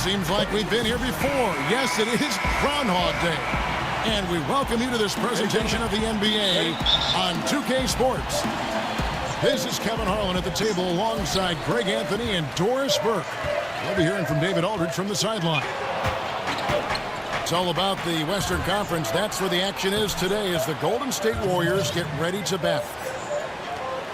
Seems like we've been here before. Yes, it is Groundhog Day. And we welcome you to this presentation of the NBA on 2K Sports. This is Kevin Harlan at the table alongside Greg Anthony and Doris Burke. We'll be hearing from David Aldridge from the sideline. It's all about the Western Conference. That's where the action is today as the Golden State Warriors get ready to battle.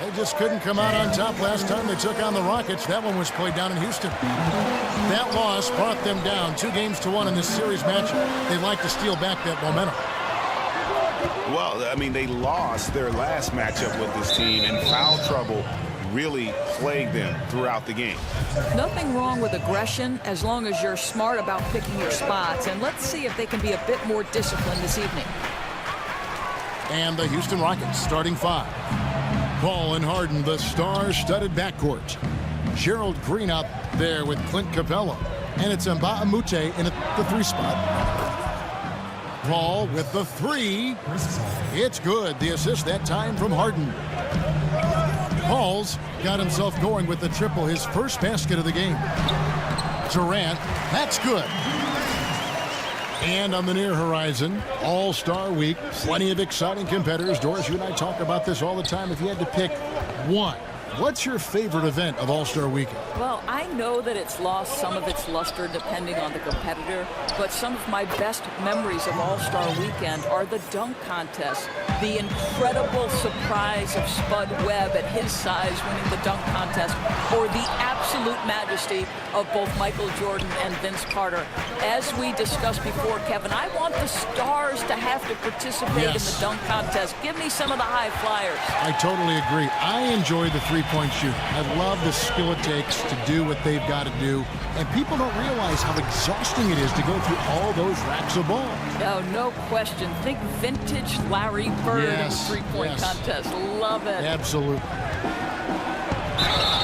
They just couldn't come out on top last time they took on the Rockets. That one was played down in Houston. That loss brought them down 2-1 in this series matchup. They'd like to steal back that momentum. Well, I mean, they lost their last matchup with this team, and foul trouble really plagued them throughout the game. Nothing wrong with aggression as long as you're smart about picking your spots. And let's see if they can be a bit more disciplined this evening. And the Houston Rockets starting five. Paul and Harden, the star-studded backcourt. Gerald Green out there with Clint Capella. And it's Mbah a Moute in the three spot. Paul with the three. It's good. The assist that time from Harden. Paul's got himself going with the triple, his first basket of the game. Durant, that's good. And on the near horizon, All-Star Week, plenty of exciting competitors. Doris, you and I talk about this all the time. If you had to pick one, what's your favorite event of All-Star Weekend? Well, I know that it's lost some of its luster depending on the competitor, but some of my best memories of All-Star Weekend are the dunk contest. The incredible surprise of Spud Webb at his size winning the dunk contest, or the absolute majesty of both Michael Jordan and Vince Carter. As we discussed before, Kevin, I want the stars to have to participate in the dunk contest. Give me some of the high flyers. I totally agree. I enjoy the three-point shoot. I love the skill it takes to do what they've got to do. And people don't realize how exhausting it is to go through all those racks of balls. No question. Think vintage Larry Bird in the three-point contest. Love it. Absolutely.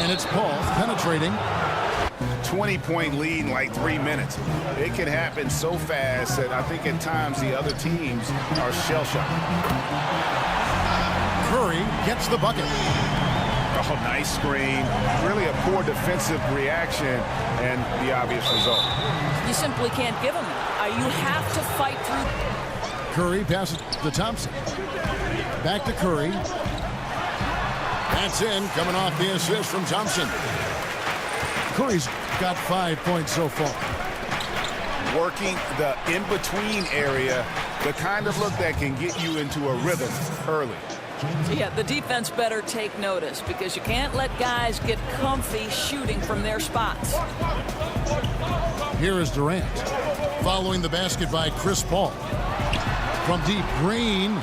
And it's Paul penetrating. 20-point lead in like 3 minutes. It can happen so fast that I think at times the other teams are shell-shocked. Curry gets the bucket. Oh, nice screen. Really a poor defensive reaction and the obvious result. You simply can't give them. You have to fight through. Curry passes to Thompson. Back to Curry. That's in, coming off the assist from Thompson. Curry's got 5 points so far. Working the in-between area, the kind of look that can get you into a rhythm early. Yeah, the defense better take notice because you can't let guys get comfy shooting from their spots. Here is Durant. Following the basket by Chris Paul. From deep, Green.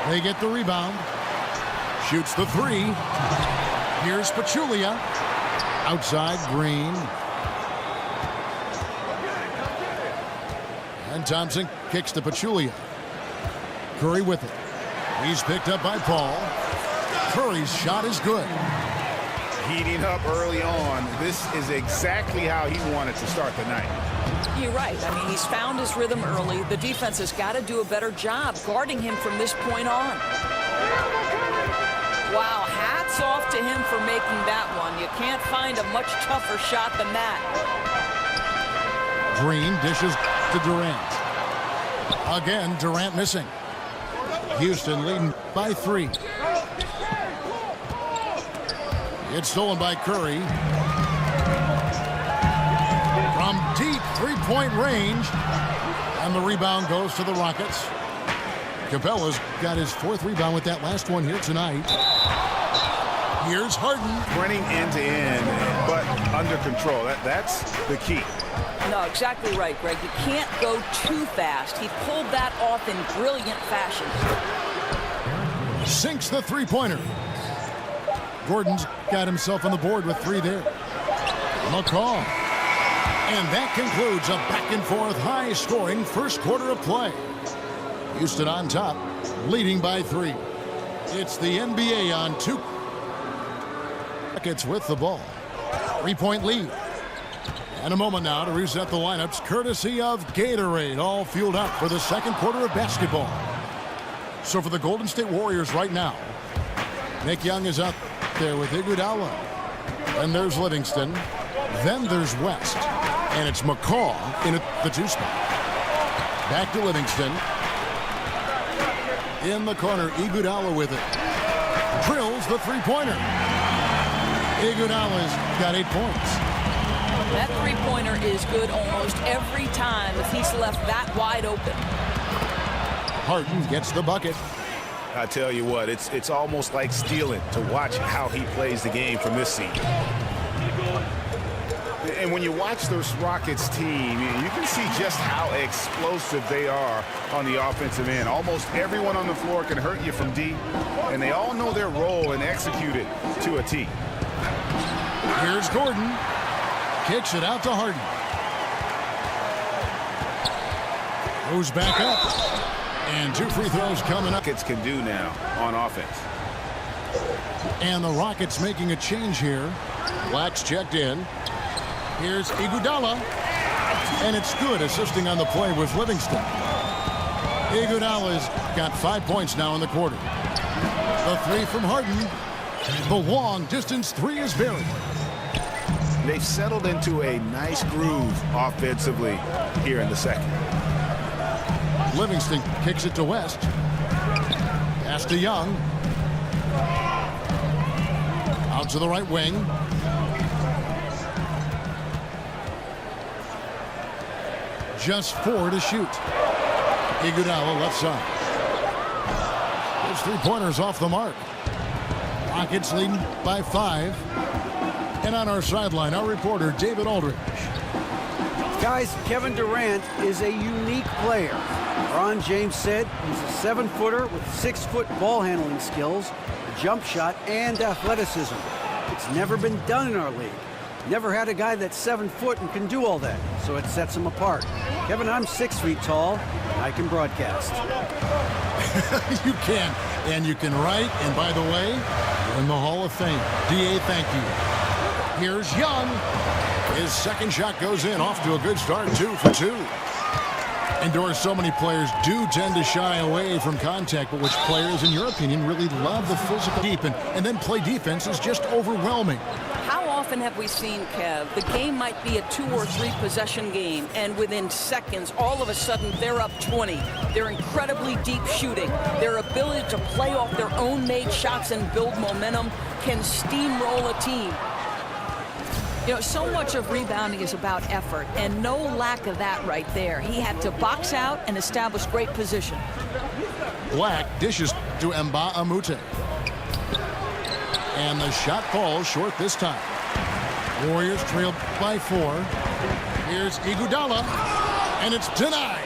They get the rebound. Shoots the three. Here's Pachulia. Outside, Green. And Thompson kicks to Pachulia. Curry with it. He's picked up by Paul. Curry's shot is good. Heating up early on. This is exactly how he wanted to start the night. You're right. I mean, he's found his rhythm early. The defense has got to do a better job guarding him from this point on. Wow, hats off to him for making that one. You can't find a much tougher shot than that. Green dishes to Durant. Again, Durant missing. Houston leading by 3. It's stolen by Curry. From deep three-point range. And the rebound goes to the Rockets. Capella's got his 4th rebound with that last one here tonight. Here's Harden. Running end-to-end, but under control. That's the key. No, exactly right, Greg. You can't go too fast. He pulled that off in brilliant fashion. Sinks the three-pointer. Gordon's got himself on the board with 3 there. McCaw. And that concludes a back-and-forth, high-scoring first quarter of play. Houston on top, leading by 3. It's the NBA on 2. Rockets with the ball. 3-point lead. And a moment now to reset the lineups, courtesy of Gatorade, all fueled up for the second quarter of basketball. So for the Golden State Warriors right now, Nick Young is out there with Iguodala. Then there's Livingston. Then there's West. And it's McCall in at the 2 spot. Back to Livingston. In the corner, Iguodala with it. Drills the three-pointer. Iguodala's got 8 points. That three-pointer is good almost every time if he's left that wide open. Harden gets the bucket. I tell you what, it's almost like stealing to watch how he plays the game from this seat. And when you watch this Rockets team, you can see just how explosive they are on the offensive end. Almost everyone on the floor can hurt you from deep, and they all know their role and execute it to a T. Here's Gordon. Kicks it out to Harden. Goes back up. And 2 free throws coming up. Rockets can do now on offense. And the Rockets making a change here. Black's checked in. Here's Iguodala. And it's good, assisting on the play with Livingston. Iguodala's got 5 points now in the quarter. The 3 from Harden. The long distance 3 is buried. They've settled into a nice groove offensively here in the second. Livingston kicks it to West. Pass to Young. Out to the right wing. Just 4 to shoot. Iguodala left side. His 3-pointers off the mark. Rockets leading by 5. And on our sideline, our reporter, David Aldridge. Guys, Kevin Durant is a unique player. LeBron James said he's a 7-footer with 6-foot ball handling skills, a jump shot, and athleticism. It's never been done in our league. Never had a guy that's 7 foot and can do all that, so it sets him apart. Kevin, I'm 6 feet tall, and I can broadcast. You can, and you can write, and by the way, you're in the Hall of Fame. D.A., thank you. Here's Young. His second shot goes in, off to a good start, 2 for 2. And Doris, so many players do tend to shy away from contact, but which players, in your opinion, really love the physical deep and then play defense is just overwhelming? How often have we seen, Kev, the game might be a 2 or 3 possession game, and within seconds, all of a sudden, they're up 20. They're incredibly deep shooting. Their ability to play off their own made shots and build momentum can steamroll a team. You know, so much of rebounding is about effort, and no lack of that right there. He had to box out and establish great position. Black dishes to Mbah a Moute. And the shot falls short this time. Warriors trail by 4. Here's Iguodala, and it's denied.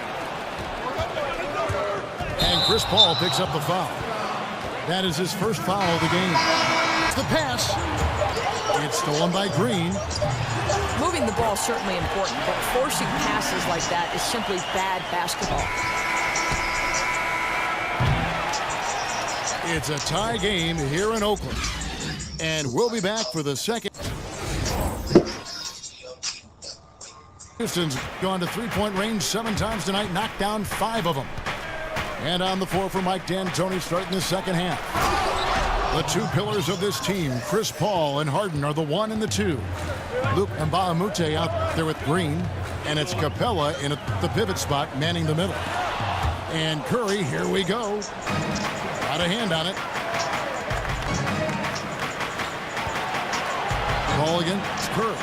And Chris Paul picks up the foul. That is his first foul of the game. It's the pass. It's stolen by Green. Moving the ball is certainly important, but forcing passes like that is simply bad basketball. It's a tie game here in Oakland. And we'll be back for the second. Houston's gone to 3-point range 7 times tonight, knocked down 5 of them. And on the floor for Mike D'Antoni starting the second half. The 2 pillars of this team, Chris Paul and Harden, are the 1 and the 2. Luke Mbah a Moute out there with Green. And it's Capella in the pivot spot, manning the middle. And Curry, here we go. Got a hand on it. Ball against Curry.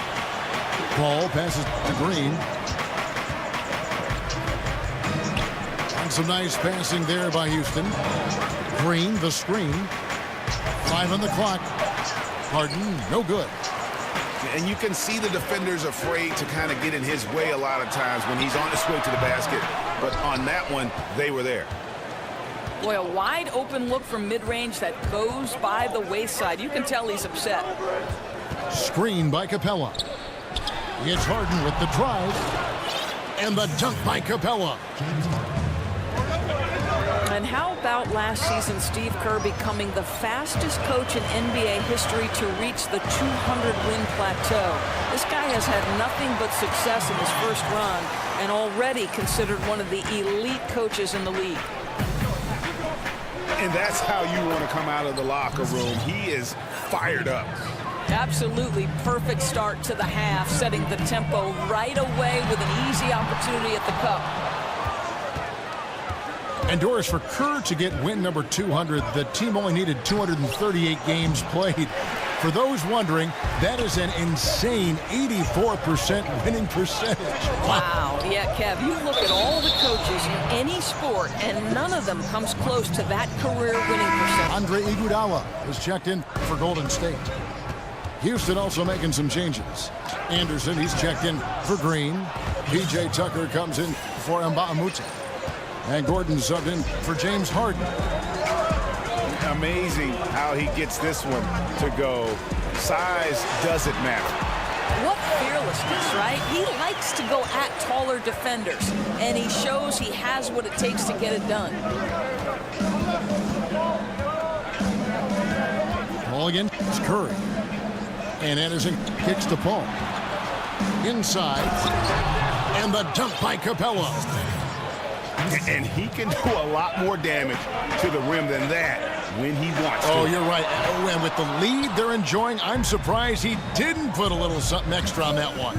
Paul passes to Green. And some nice passing there by Houston. Green, the screen. 5 on the clock. Harden, no good. And you can see the defenders afraid to kind of get in his way a lot of times when he's on his way to the basket. But on that one, they were there. Boy, a wide open look from mid-range that goes by the wayside. You can tell he's upset. Screen by Capella. It's Harden with the drive. And the dunk by Capella. And how about last season, Steve Kerr becoming the fastest coach in NBA history to reach the 200-win plateau? This guy has had nothing but success in his first run and already considered one of the elite coaches in the league. And that's how you want to come out of the locker room. He is fired up. Absolutely perfect start to the half, setting the tempo right away with an easy opportunity at the cup. And Doris, for Kerr to get win number 200, the team only needed 238 games played. For those wondering, that is an insane 84% winning percentage. Wow. Yeah, Kev, you look at all the coaches in any sport, and none of them comes close to that career winning percentage. Andre Iguodala has checked in for Golden State. Houston also making some changes. Anderson, he's checked in for Green. P.J. Tucker comes in for Mbah a Moute. And Gordon subbed in for James Harden. Amazing how he gets this one to go. Size doesn't matter. What fearlessness, right? He likes to go at taller defenders, and he shows he has what it takes to get it done. Ball again, it's Curry. And Anderson kicks to Paul. Inside. And the dunk by Capella. And he can do a lot more damage to the rim than that when he wants to. Oh, you're right. And with the lead they're enjoying, I'm surprised he didn't put a little something extra on that one.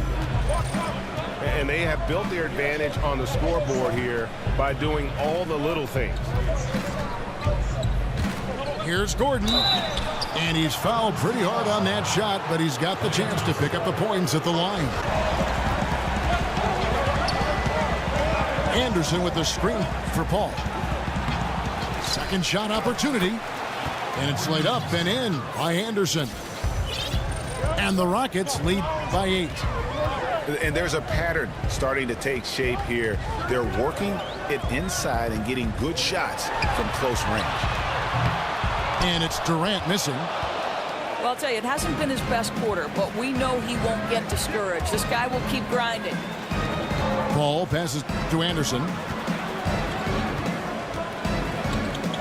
And they have built their advantage on the scoreboard here by doing all the little things. Here's Gordon. And he's fouled pretty hard on that shot, but he's got the chance to pick up the points at the line. Anderson with the screen for Paul. Second shot opportunity. And it's laid up and in by Anderson. And the Rockets lead by 8. And there's a pattern starting to take shape here. They're working it inside and getting good shots from close range. And it's Durant missing. Well, I'll tell you, it hasn't been his best quarter, but we know he won't get discouraged. This guy will keep grinding. Paul passes to Anderson.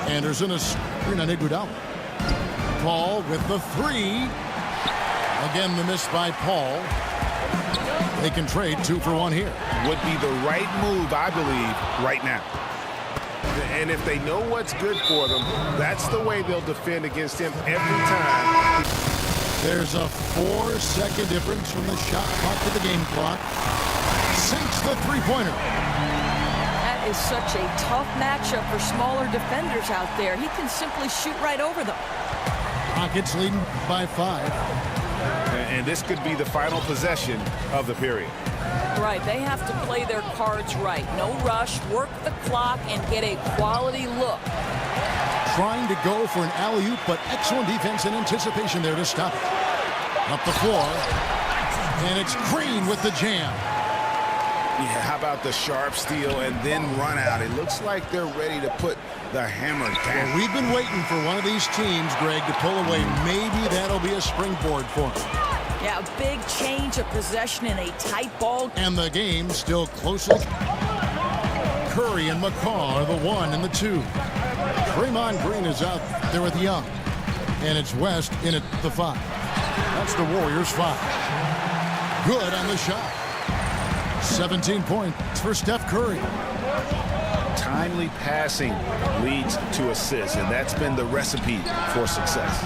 Anderson, a screen on Iguodala. Paul with the 3. Again, the miss by Paul. They can trade 2 for 1 here. Would be the right move, I believe, right now. And if they know what's good for them, that's the way they'll defend against him every time. There's a 4-second difference from the shot clock to the game clock. Sinks the three-pointer. That is such a tough matchup for smaller defenders out there. He can simply shoot right over them. Rockets leading by 5. And this could be the final possession of the period. Right, they have to play their cards right. No rush, work the clock, and get a quality look. Trying to go for an alley-oop, but excellent defense and anticipation there to stop it. Up the floor. And it's Green with the jam. Yeah, how about the sharp steal and then run out? It looks like they're ready to put the hammer down. Well, we've been waiting for one of these teams, Greg, to pull away. Maybe that'll be a springboard for them. Yeah, a big change of possession in a tight ball. And the game still closely. Curry and McCaw are the 1 and the 2. Draymond Green is out there with Young. And it's West in at the 5. That's the Warriors' 5. Good on the shot. 17 points for Steph Curry. Timely passing leads to assists, and that's been the recipe for success.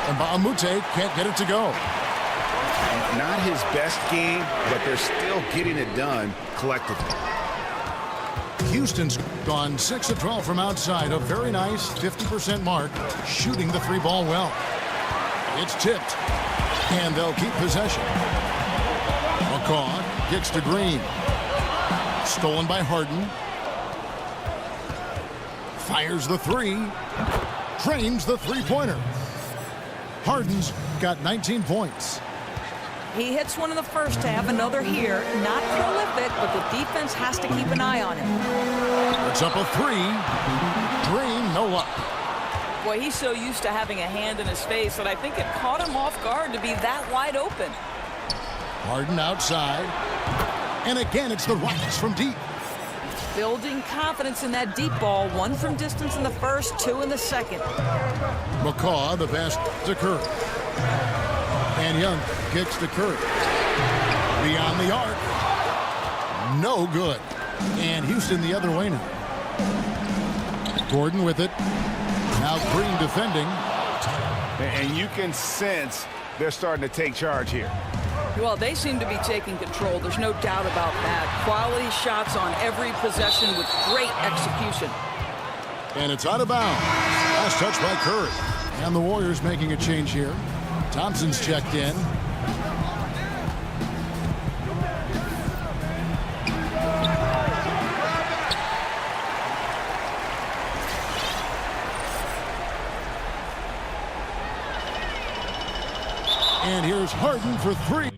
And Mbah a Moute can't get it to go. Not his best game, but they're still getting it done collectively. Houston's gone 6 of 12 from outside. A very nice 50% mark, shooting the 3-ball well. It's tipped, and they'll keep possession. McCaw kicks to Green. Stolen by Harden. Fires the 3. Drains the 3-pointer. Harden's got 19 points. He hits one in the first half, another here. Not prolific, but the defense has to keep an eye on him. It's up a 3. Green, no luck. Boy, he's so used to having a hand in his face that I think it caught him off guard to be that wide open. Harden outside. And again, it's the Rockets from deep. Building confidence in that deep ball. 1 from distance in the first, 2 in the second. McCaw, the pass to Curry. And Young kicks to Curry. Beyond the arc. No good. And Houston the other way now. Gordon with it. Now Green defending. And you can sense they're starting to take charge here. Well, they seem to be taking control. There's no doubt about that. Quality shots on every possession with great execution. And it's out of bounds. Last touch by Curry. And the Warriors making a change here. Thompson's checked in. And here's Harden for three.